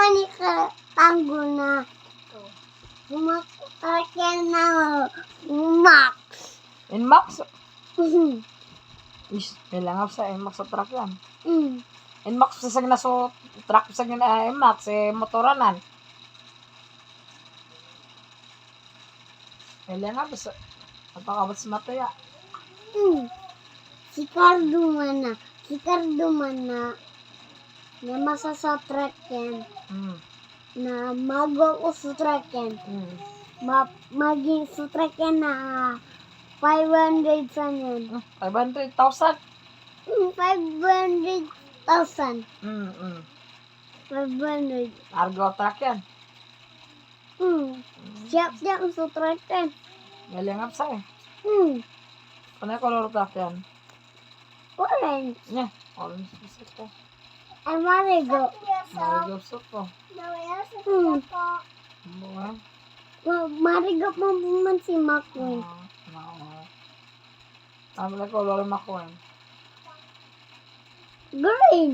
mani ka tanggo na. Sumakakyan na Max. Nmax? Ish, kailangan sa Nmax sa truck yan. Nmax sa sagna so truck sa sagna Nmax motoranan. Kailangan ba sa napakabot sa mataya. Si Cardo man na masa sa truck yan. Na mago ko sa truck yan. Maging sa truck yan na 500 sa yan. 500,000? 500,000. 500. Argo truck yan. Siap sa truck yan. Kailangan sa Panay color truck yan? Orange. Yeah, orange gusto ko. Ay, marigo. Gusto ko. Marigo mo man si McQueen. Ano na color McQueen? Green.